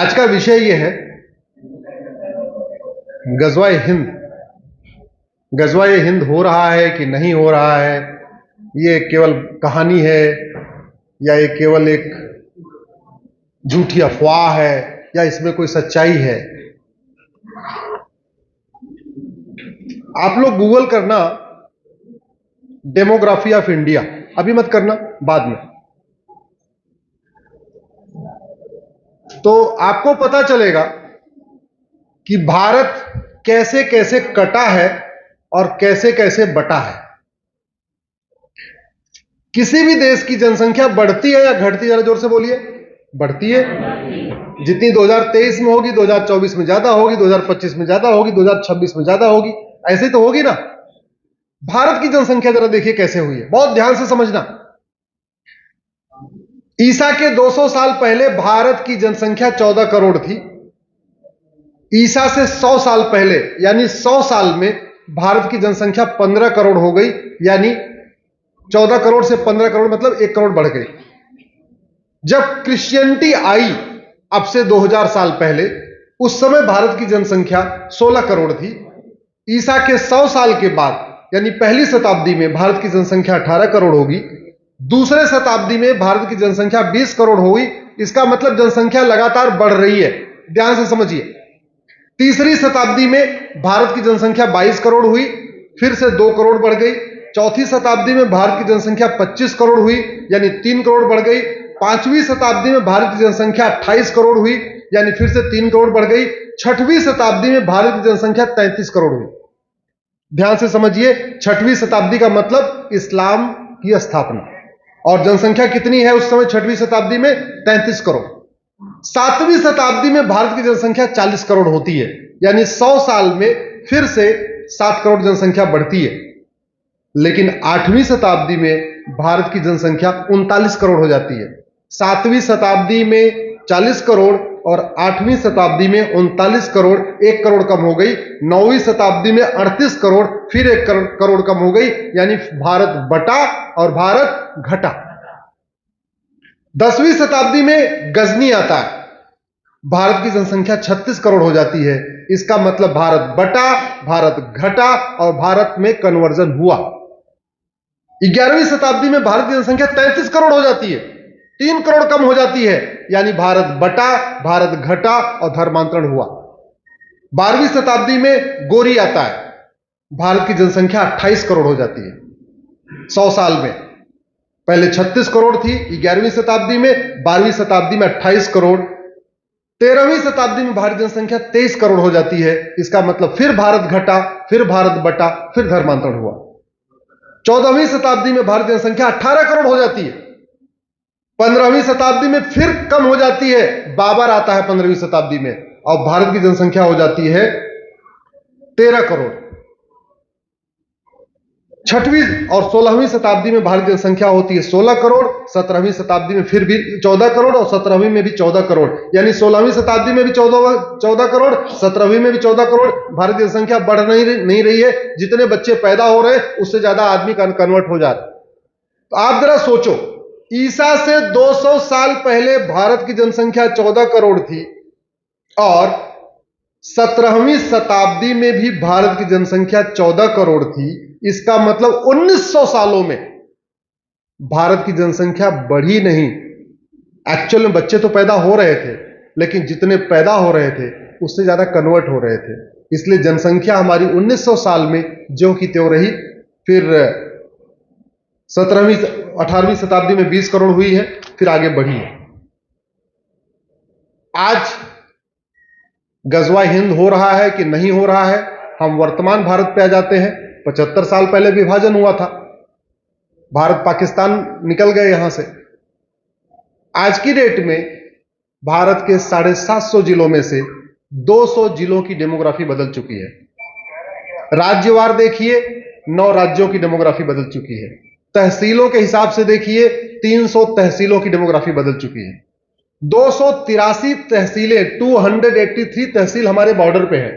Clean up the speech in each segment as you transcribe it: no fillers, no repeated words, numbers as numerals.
आज का विषय यह है गजवाए हिंद। गजवाए हिंद हो रहा है कि नहीं हो रहा है, ये केवल कहानी है या ये केवल एक झूठी अफवाह है या इसमें कोई सच्चाई है। आप लोग गूगल करना डेमोग्राफी ऑफ इंडिया, अभी मत करना, बाद में। तो आपको पता चलेगा कि भारत कैसे कैसे कटा है और कैसे कैसे बटा है। किसी भी देश की जनसंख्या बढ़ती है या घटती है? जरा जोर से बोलिए। बढ़ती है। जितनी 2023 में होगी 2024 में ज्यादा होगी, 2025 में ज्यादा होगी, 2026 में ज्यादा होगी, ऐसे तो होगी ना। भारत की जनसंख्या जरा देखिए कैसे हुई है, बहुत ध्यान से समझना। ईसा के 200 साल पहले भारत की जनसंख्या 14 करोड़ थी। ईसा से 100 साल पहले यानी 100 साल में भारत की जनसंख्या 15 करोड़ हो गई, यानी 14 करोड़ से 15 करोड़ मतलब 1 करोड़ बढ़ गई। जब क्रिश्चियनिटी आई अब से 2000 साल पहले, उस समय भारत की जनसंख्या 16 करोड़ थी। ईसा के 100 साल के बाद यानी पहली शताब्दी में भारत की जनसंख्या 18 करोड़ होगी। दूसरे शताब्दी में भारत की जनसंख्या 20 करोड़ होगी। इसका मतलब जनसंख्या लगातार बढ़ रही है, ध्यान से समझिए। तीसरी शताब्दी में भारत की जनसंख्या 22 करोड़ हुई, फिर से 2 करोड़ बढ़ गई। चौथी शताब्दी में भारत की जनसंख्या 25 करोड़ हुई, यानी 3 करोड़ बढ़ गई। पांचवी शताब्दी में भारत की जनसंख्या 28 करोड़ हुई, यानी फिर से 3 करोड़ बढ़ गई। छठवीं शताब्दी में भारत की जनसंख्या 33 करोड़ हुई। ध्यान से समझिए, छठवीं शताब्दी का मतलब इस्लाम की स्थापना। और जनसंख्या कितनी है उस समय छठवीं शताब्दी में? 33 करोड़। सातवीं शताब्दी में भारत की जनसंख्या 40 करोड़ होती है, यानी 100 साल में फिर से 7 करोड़ जनसंख्या बढ़ती है। लेकिन 8वीं शताब्दी में भारत की जनसंख्या 39 करोड़ हो जाती है। 7वीं शताब्दी में 40 करोड़ और 8वीं शताब्दी में 39 करोड़, 1 करोड़ कम हो गई। 9वीं शताब्दी में 38 करोड़, फिर 1 करोड़ कम हो गई, यानी भारत बटा और भारत घटा। 10वीं शताब्दी में गजनी आता है, भारत की जनसंख्या 36 करोड़ हो जाती है। इसका मतलब भारत बटा, भारत घटा और भारत में कन्वर्जन हुआ। 11वीं शताब्दी में भारत की जनसंख्या 33 करोड़ हो जाती है, 3 करोड़ कम हो जाती है, यानी भारत बटा, भारत घटा और धर्मांतरण हुआ। 12वीं शताब्दी में गोरी आता है, भारत की जनसंख्या 28 करोड़ हो जाती है 100 साल में। पहले 36 करोड़ थी 11वीं शताब्दी में, 12वीं शताब्दी में 28 करोड़, 13वीं शताब्दी में भारत जनसंख्या 23 करोड़ हो जाती है। इसका मतलब फिर भारत घटा, फिर भारत बटा, फिर धर्मांतरण हुआ। 14वीं शताब्दी में भारत जनसंख्या 18 करोड़ हो जाती है। 15वीं शताब्दी में फिर कम हो जाती है, बाबर आता है 15वीं शताब्दी में और भारत की जनसंख्या हो जाती है 13 करोड़। 6वीं और 16वीं शताब्दी में भारत की जनसंख्या होती है 16 करोड़, 17वीं शताब्दी में फिर भी 14 करोड़ और 17वीं में भी 14 करोड़, यानी 16वीं शताब्दी में भी 14 करोड़, 17वीं में भी 14 करोड़। भारत की जनसंख्या बढ़ नहीं रही है, जितने बच्चे पैदा हो रहे हैं उससे ज्यादा आदमी कन्वर्ट हो जा रहे। तो आप जरा सोचो, ईसा से 200 साल पहले भारत की जनसंख्या 14 करोड़ थी और 17वीं शताब्दी में भी भारत की जनसंख्या 14 करोड़ थी। इसका मतलब 1900 सालों में भारत की जनसंख्या बढ़ी नहीं। एक्चुअल में बच्चे तो पैदा हो रहे थे, लेकिन जितने पैदा हो रहे थे उससे ज्यादा कन्वर्ट हो रहे थे। इसलिए जनसंख्या हमारी 1900 साल में ज्यों की त्यों रही। फिर 18वीं शताब्दी में 20 करोड़ हुई है, फिर आगे बढ़ी है। आज गजवा हिंद हो रहा है कि नहीं हो रहा है, हम वर्तमान भारत पे आ जाते हैं। 75 साल पहले विभाजन हुआ था, भारत पाकिस्तान निकल गए यहां से। आज की डेट में भारत के 750 जिलों में से 200 जिलों की डेमोग्राफी बदल चुकी है। राज्यवार देखिए, 9 राज्यों की डेमोग्राफी बदल चुकी है। तहसीलों के हिसाब से देखिए, 300 तहसीलों की डेमोग्राफी बदल चुकी है। 283 तहसीलें, 283 तहसील हमारे बॉर्डर पे है।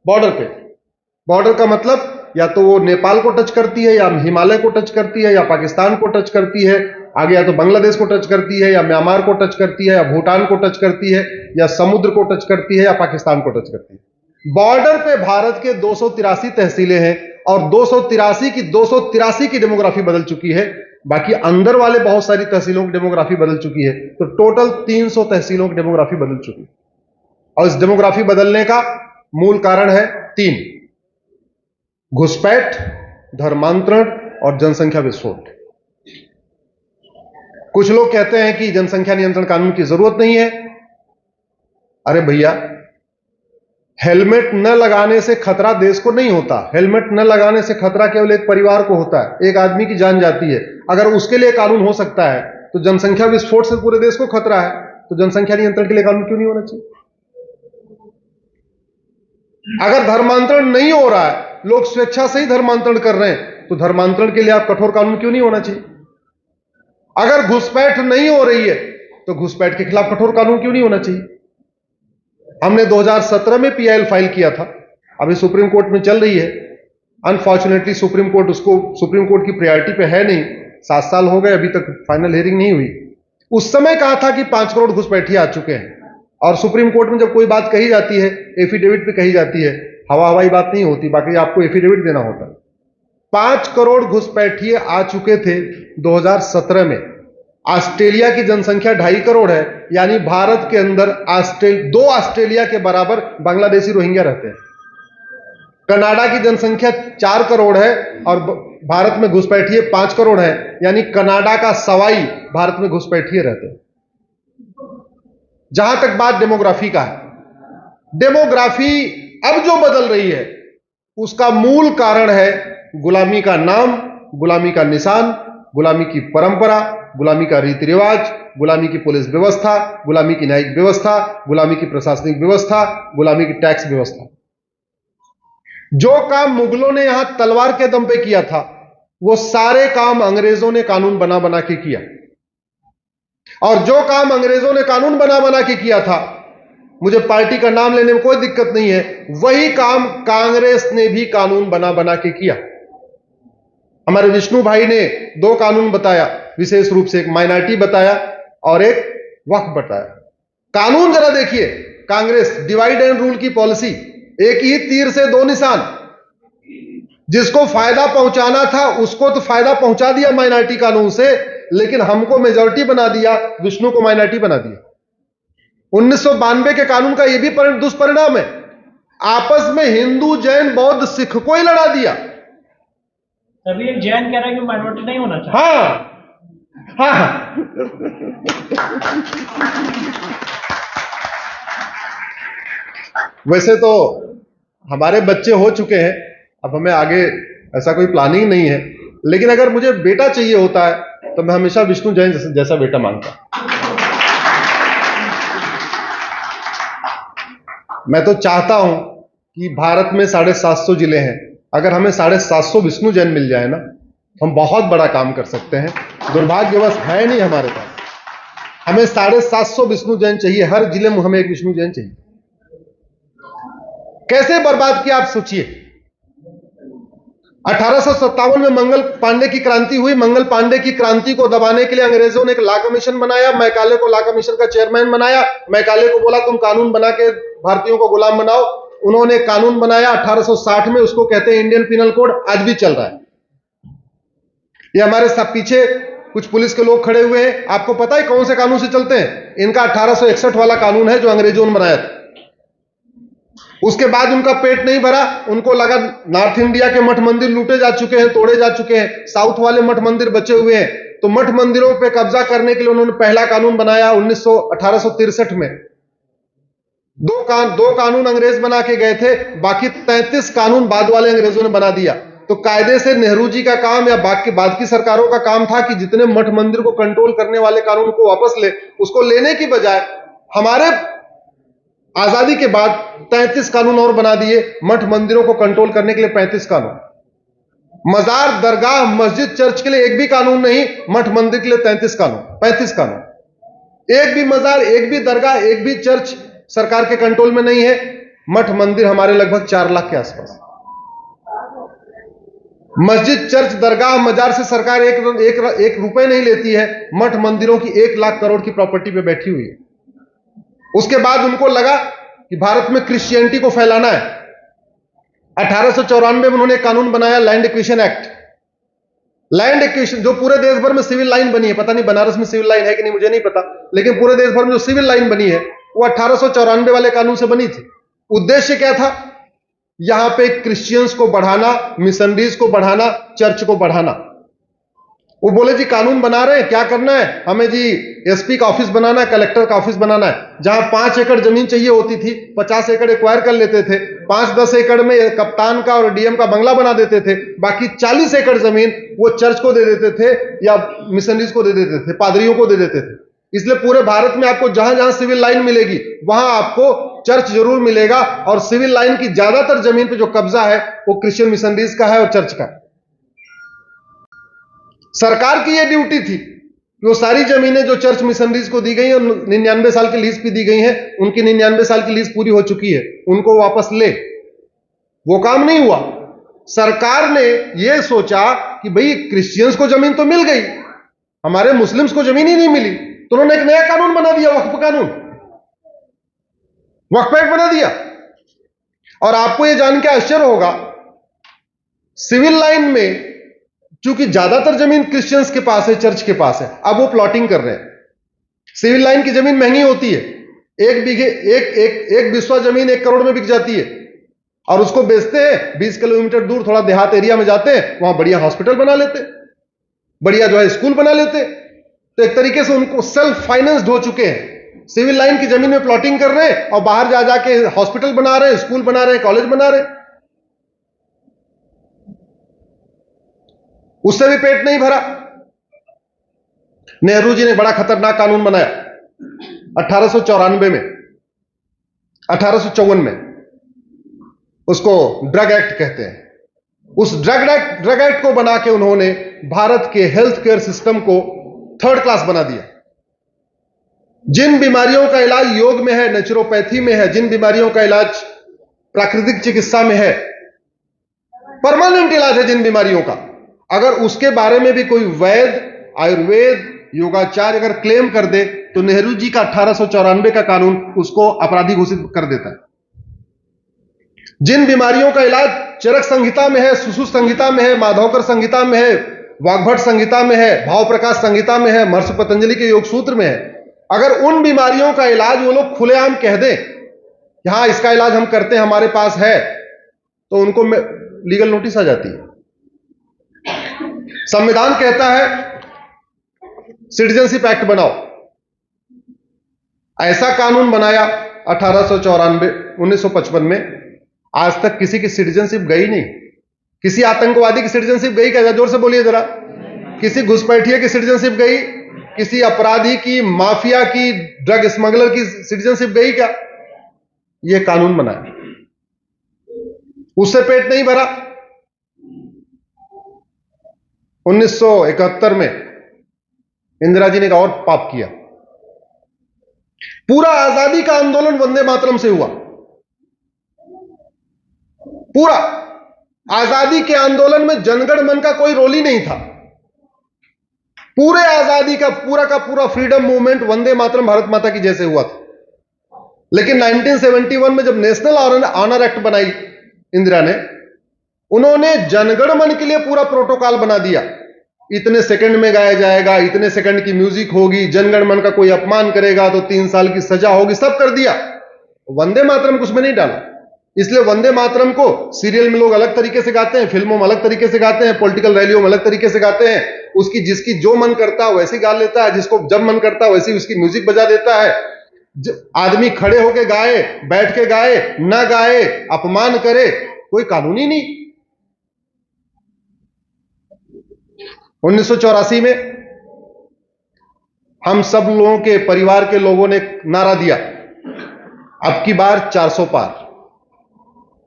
बॉर्डर का मतलब या तो वो नेपाल को टच करती है, या हिमालय को टच करती है, या पाकिस्तान को टच करती है, आगे या तो बांग्लादेश को टच करती है, या म्यांमार को टच करती है, या भूटान को टच करती है, या समुद्र को टच करती है, या पाकिस्तान को टच करती है। बॉर्डर पे भारत के 283 तहसीलें हैं और 283 की डेमोग्राफी बदल चुकी है। बाकी अंदर वाले बहुत सारी तहसीलों की डेमोग्राफी बदल चुकी है। तो टोटल 300 तहसीलों की डेमोग्राफी बदल चुकी है। और इस डेमोग्राफी बदलने का मूल कारण है 3: घुसपैठ, धर्मांतरण और जनसंख्या विस्फोट। कुछ लोग कहते हैं कि जनसंख्या नियंत्रण कानून की जरूरत नहीं है। अरे भैया, हेलमेट न लगाने से खतरा देश को नहीं होता। हेलमेट न लगाने से खतरा केवल एक परिवार को होता है, एक आदमी की जान जाती है। अगर उसके लिए कानून हो सकता है तो जनसंख्या विस्फोट से पूरे देश को खतरा है, तो जनसंख्या नियंत्रण के लिए कानून क्यों नहीं होना चाहिए? अगर धर्मांतरण नहीं हो रहा है, लोग स्वेच्छा से ही धर्मांतरण कर रहे हैं, तो धर्मांतरण के लिए आप कठोर कानून क्यों नहीं होना चाहिए? अगर घुसपैठ नहीं हो रही है तो घुसपैठ के खिलाफ कठोर कानून क्यों नहीं होना चाहिए? हमने 2017 में पीआईएल फाइल किया था, अभी सुप्रीम कोर्ट में चल रही है। अनफॉर्चुनेटली सुप्रीम कोर्ट की प्रायोरिटी पे है नहीं। 7 साल हो गए, अभी तक फाइनल हियरिंग नहीं हुई। उस समय कहा था कि 5 करोड़ घुसपैठिए आ चुके हैं, और सुप्रीम कोर्ट में जब कोई बात कही जाती है, एफिडेविट पे कही जाती है, हवाई बात नहीं होती, बाकी आपको एफिडेविट देना होता है। 5 करोड़ घुसपैठिए आ चुके थे 2017 में। ऑस्ट्रेलिया की जनसंख्या 2.5 करोड़ है, यानी भारत के अंदर 2 ऑस्ट्रेलिया के बराबर बांग्लादेशी रोहिंग्या रहते हैं। कनाडा की जनसंख्या 4 करोड़ है और भारत में घुसपैठिए 5 करोड़ है, यानी कनाडा का सवाई भारत में घुसपैठिए रहते हैं। जहां तक बात डेमोग्राफी का है, डेमोग्राफी अब जो बदल रही है उसका मूल कारण है गुलामी का नाम, गुलामी का निशान, गुलामी की परंपरा, गुलामी का रीति रिवाज, गुलामी की पुलिस व्यवस्था, गुलामी की न्यायिक व्यवस्था, गुलामी की प्रशासनिक व्यवस्था, गुलामी की टैक्स व्यवस्था। जो काम मुगलों ने यहां तलवार के दम पे किया था, वो सारे काम अंग्रेजों ने कानून बना बना के किया। और जो काम अंग्रेजों ने कानून बना बना के किया था, मुझे पार्टी का नाम लेने में कोई दिक्कत नहीं है, वही काम कांग्रेस ने भी कानून बना बना के किया। हमारे विष्णु भाई ने 2 कानून बताया, विशेष रूप से एक माइनॉरिटी बताया और एक वक्फ बताया। कानून जरा देखिए, कांग्रेस डिवाइड एंड रूल की पॉलिसी, एक ही तीर से 2 निशान। जिसको फायदा पहुंचाना था उसको तो फायदा पहुंचा दिया माइनॉरिटी कानून से, लेकिन हमको मेजॉरिटी बना दिया, विष्णु को माइनॉरिटी बना दिया। 1992 के कानून का यह भी दुष्परिणाम है। आपस में हिंदू, जैन, बौद्ध, सिख को ही लड़ा दिया। तभी एक जैन कह रहा है कि माइनॉरिटी नहीं होना चाहिए। हाँ। वैसे तो हमारे बच्चे हो चुके हैं, अब हमें आगे ऐसा कोई प्लानिंग नहीं है, लेकिन अगर मुझे बेटा चाहिए होता है तो मैं हमेशा विष्णु जैन जैसा बेटा मांगता। मैं तो चाहता हूं कि भारत में 750 जिले हैं, अगर हमें 750 विष्णु जैन मिल जाए ना, हम बहुत बड़ा काम कर सकते हैं। दुर्भाग्यवश है नहीं हमारे पास। हमें 750 विष्णु जैन चाहिए, हर जिले में हमें एक विष्णु जैन चाहिए। कैसे बर्बाद किया आप सोचिए। 1857 में मंगल पांडे की क्रांति हुई। मंगल पांडे की क्रांति को दबाने के लिए अंग्रेजों ने एक लॉ कमीशन बनाया। मैकाले को लॉ कमीशन का चेयरमैन बनाया। मैकाले को बोला तुम कानून बना के भारतीयों को गुलाम बनाओ। उन्होंने कानून बनाया 1860 में, उसको कहते हैं इंडियन पिनल कोड, आज भी चल रहा है। ये हमारे सब पीछे कुछ पुलिस के लोग खड़े हुए हैं, आपको पता है कौन से कानून से चलते हैं? इनका 1861 वाला कानून है जो अंग्रेजों ने बनाया था। उसके बाद उनका पेट नहीं भरा, उनको लगा नॉर्थ इंडिया के मठ मंदिर लूटे जा चुके हैं, तोड़े जा चुके हैं, साउथ वाले मठ मंदिर बचे हुए हैं, तो मठ मंदिरों पे कब्जा करने के लिए उन्होंने पहला कानून बनाया 1863 में। दो कानून अंग्रेज बना के गए थे, बाकी 33 कानून बाद वाले अंग्रेजों ने बना दिया। तो कायदे से नेहरू जी का काम या बाद की सरकारों का काम था कि जितने मठ मंदिर को कंट्रोल करने वाले कानून को वापस ले। उसको लेने की बजाय हमारे आजादी के बाद 33 कानून और बना दिए, मठ मंदिरों को कंट्रोल करने के लिए 35 कानून। मजार, दरगाह, मस्जिद, चर्च के लिए एक भी कानून नहीं, मठ मंदिर के लिए 35 कानून। एक भी मजार, एक भी दरगाह, एक भी चर्च सरकार के कंट्रोल में नहीं है। मठ मंदिर हमारे लगभग 4 लाख के आसपास। मस्जिद, चर्च, दरगाह, मजार से सरकार एक रुपए नहीं लेती है। मठ मंदिरों की 1 लाख करोड़ की प्रॉपर्टी पे बैठी हुई है। उसके बाद उनको लगा कि भारत में क्रिश्चियनिटी को फैलाना है। 1894 में उन्होंने कानून बनाया, land acquisition act. Land acquisition जो पूरे देश भर में सिविल लाइन बनी है, पता नहीं बनारस में सिविल लाइन है कि नहीं मुझे नहीं पता, लेकिन पूरे देश भर में जो सिविल लाइन बनी है वो 1894 वाले कानून से बनी थी। उद्देश्य क्या था? यहां पे क्रिश्चियंस को बढ़ाना, मिशनरीज को बढ़ाना, चर्च को बढ़ाना। वो बोले जी कानून बना रहे हैं, क्या करना है हमें जी? एसपी का ऑफिस बनाना है, कलेक्टर का ऑफिस बनाना है। जहां 5 एकड़ जमीन चाहिए होती थी, 50 एकड़ एक्वायर कर लेते थे। 5-10 एकड़ में कप्तान का और डीएम का बंगला बना देते थे। बाकी 40 एकड़ जमीन वो चर्च को दे देते थे या मिशनरीज को दे देते थे, पादरियों को दे देते थे। इसलिए पूरे भारत में आपको जहां जहां सिविल लाइन मिलेगी वहां आपको चर्च जरूर मिलेगा, और सिविल लाइन की ज्यादातर जमीन पे जो कब्जा है वो क्रिश्चियन मिशनरीज का है और चर्च का है। सरकार की यह ड्यूटी थी कि वो सारी जमीनें जो चर्च मिशनरीज को दी गई हैं, 99 साल की लीज पे दी गई हैं, उनकी 99 साल की लीज पूरी हो चुकी है, उनको वापस ले। वो काम नहीं हुआ। सरकार ने यह सोचा कि भाई क्रिश्चियंस को जमीन तो मिल गई, हमारे मुस्लिम्स को जमीन ही नहीं मिली, तो उन्होंने एक नया कानून बना दिया, वक्फ कानून, वक्फ एक्ट बना दिया। और आपको यह जान के आश्चर्य होगा, सिविल लाइन में चूंकि ज्यादातर जमीन क्रिश्चियंस के पास है, चर्च के पास है, अब वो प्लॉटिंग कर रहे हैं। सिविल लाइन की जमीन महंगी होती है, एक बिस्वा जमीन 1 करोड़ में बिक जाती है, और उसको बेचते हैं 20 किलोमीटर दूर, थोड़ा देहात एरिया में जाते हैं, वहां बढ़िया हॉस्पिटल बना लेते, बढ़िया जो है स्कूल बना लेते। तो एक तरीके से उनको सेल्फ फाइनेंस्ड हो चुके हैं। सिविल लाइन की जमीन में प्लॉटिंग कर रहे हैं और बाहर जा जाके हॉस्पिटल बना रहे हैं, स्कूल बना रहे हैं, कॉलेज बना रहे हैं। उससे भी पेट नहीं भरा। नेहरू जी ने बड़ा खतरनाक कानून बनाया 1894 में, 1854 में, उसको ड्रग एक्ट कहते हैं। उस ड्रग एक्ट को बना के उन्होंने भारत के हेल्थ केयर सिस्टम को 3rd क्लास बना दिया। जिन बीमारियों का इलाज योग में है, नेचुरोपैथी में है, जिन बीमारियों का इलाज प्राकृतिक चिकित्सा में है, परमानेंट इलाज है जिन बीमारियों का, अगर उसके बारे में भी कोई वैद्य, आयुर्वेद, योगाचार्य अगर क्लेम कर दे तो नेहरू जी का 1894 का कानून उसको अपराधी घोषित कर देता है। जिन बीमारियों का इलाज चरक संहिता में है, सुश्रुत संहिता में है, माधवकर संहिता में है, वाग्भट संहिता में है, भाव प्रकाश संहिता में है, महर्षि पतंजलि के योग सूत्र में है, अगर उन बीमारियों का इलाज वो लोग खुलेआम कह दें कि हाँ इसका इलाज हम करते हैं, हमारे पास है, तो उनको लीगल नोटिस आ जाती है। संविधान कहता है सिटीजनशिप एक्ट बनाओ, ऐसा कानून बनाया 1894 1955 में। आज तक किसी की सिटीजनशिप गई नहीं। किसी आतंकवादी की सिटीजनशिप गई क्या? जोर से बोलिए जरा। किसी घुसपैठिए की सिटीजनशिप गई? किसी अपराधी की, माफिया की, ड्रग स्मगलर की सिटीजनशिप गई क्या? यह कानून बनाया, उससे पेट नहीं भरा। 1971 में इंदिरा जी ने एक और पाप किया। पूरा आजादी का आंदोलन वंदे मातरम से हुआ। पूरा आजादी के आंदोलन में जनगण मन का कोई रोल ही नहीं था। पूरे आजादी का पूरा फ्रीडम मूवमेंट वंदे मातरम भारत माता की जैसे हुआ था। लेकिन 1971 में जब नेशनल ऑनर एक्ट बनाई इंदिरा ने, उन्होंने जनगण मन के लिए पूरा प्रोटोकॉल बना दिया। इतने सेकंड में गाया जाएगा, इतने सेकंड की म्यूजिक होगी, जनगण मन का कोई अपमान करेगा तो 3 साल की सजा होगी, सब कर दिया। वंदे मातरम कुछ में नहीं डाला। इसलिए वंदे मातरम को सीरियल में लोग अलग तरीके से गाते हैं, फिल्मों में अलग तरीके से गाते हैं, पॉलिटिकल रैलियों में अलग तरीके से गाते हैं। उसकी जिसकी जो मन करता है वैसे गा लेता है, जिसको जब मन करता है वैसे उसकी म्यूजिक बजा देता है। आदमी खड़े होके गाए, बैठ के गाए, ना गाए, अपमान करे, कोई कानून ही नहीं। 1984 में हम सब लोगों के परिवार के लोगों ने नारा दिया, अब की बार 400 पार।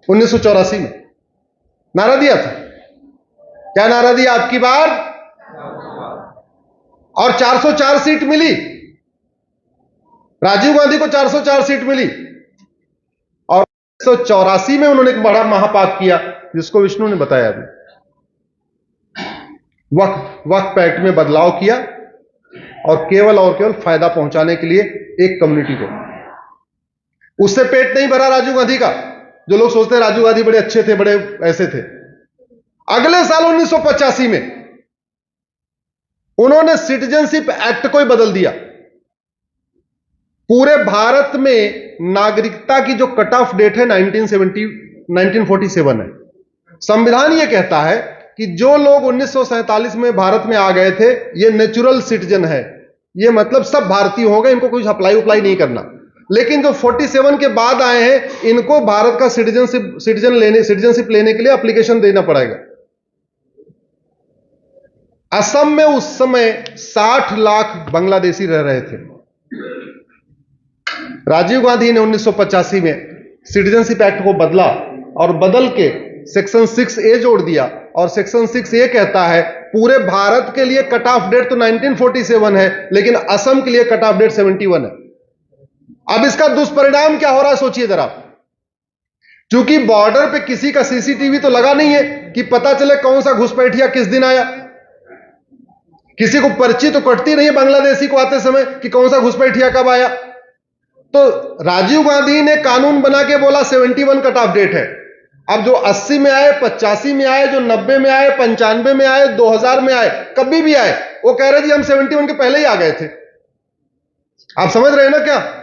1984 में नारा दिया था। क्या नारा दिया? अब की बार, और 404 सीट मिली। राजीव गांधी को 404 सीट मिली। और 1984 में उन्होंने एक बड़ा महापाप किया जिसको विष्णु ने बताया अभी। वक्फ एक्ट में बदलाव किया और केवल फायदा पहुंचाने के लिए एक कम्युनिटी को। उससे पेट नहीं भरा राजीव गांधी का। जो लोग सोचते हैं राजीव गांधी बड़े अच्छे थे, बड़े ऐसे थे, अगले साल 1985 में उन्होंने सिटीजनशिप एक्ट को ही बदल दिया। पूरे भारत में नागरिकता की जो कट ऑफ डेट है 1947 है। संविधान यह कहता है कि जो लोग 1947 में भारत में आ गए थे, ये नेचुरल सिटीजन है, ये मतलब सब भारतीय हो गए, इनको कुछ अप्लाई नहीं करना। लेकिन जो 47 के बाद आए हैं, इनको भारत का सिटीजनशिप लेने के लिए एप्लीकेशन देना पड़ेगा। असम में उस समय 60 लाख बांग्लादेशी रह रहे थे। राजीव गांधी ने 1985 में सिटीजनशिप एक्ट को बदला और बदल के सेक्शन 6A जोड़ दिया। और सेक्शन 6A कहता है पूरे भारत के लिए कट ऑफ डेट तो 1947 है, लेकिन असम के लिए कट ऑफ डेट 71 है। अब इसका दुष्परिणाम क्या हो रहा है सोचिए जरा। क्योंकि बॉर्डर पे किसी का सीसीटीवी तो लगा नहीं है कि पता चले कौन सा घुसपैठिया किस दिन आया। किसी को पर्ची तो कटती नहीं है बांग्लादेशी को आते समय कि कौन सा घुसपैठिया कब आया। तो राजीव गांधी ने कानून बना के बोला 71 कट ऑफ डेट है। अब जो 80 में आए, 85 में आए, जो 90 में आए, 95 में आए, 2000 में आए, कभी भी आए, वो कह रहे जी हम 71 के पहले ही आ गए थे। आप समझ रहे हैं ना क्या?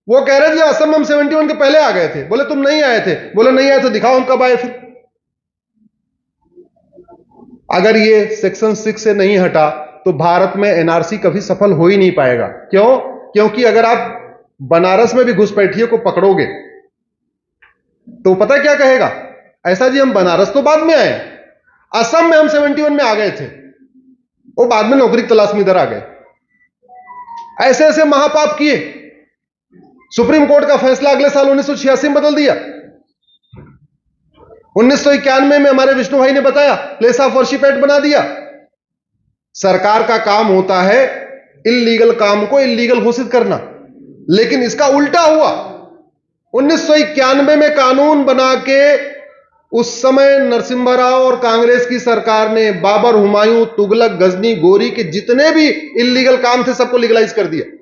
वो कह रहे जी असम में हम 71 के पहले आ गए थे। बोले तुम नहीं आए थे। बोले नहीं आए तो दिखाओ हम कब आए फिर। अगर ये सेक्शन 6 से नहीं हटा तो भारत में एनआरसी कभी सफल हो ही नहीं पाएगा। क्यों? क्योंकि अगर आप बनारस में भी घुसपैठियों को पकड़ोगे तो पता क्या कहेगा, ऐसा जी हम बनारस तो बाद में आए, असम में हम 71 में आ गए थे, वो बाद में नौकरी की तलाश में इधर आ गए। ऐसे ऐसे महापाप किए। सुप्रीम कोर्ट का फैसला अगले साल 1986 में बदल दिया। 1991 में हमारे विष्णु भाई ने बताया प्लेस ऑफ वर्शिप एक्ट बना दिया। सरकार का काम होता है इल्लीगल काम को इल्लीगल घोषित करना, लेकिन इसका उल्टा हुआ। 1991 में कानून बना के उस समय नरसिम्हा राव और कांग्रेस की सरकार ने बाबर, हुमायूं, तुगलक, गजनी, गोरी के जितने भी इल्लीगल काम थे सबको लीगलाइज कर दिया।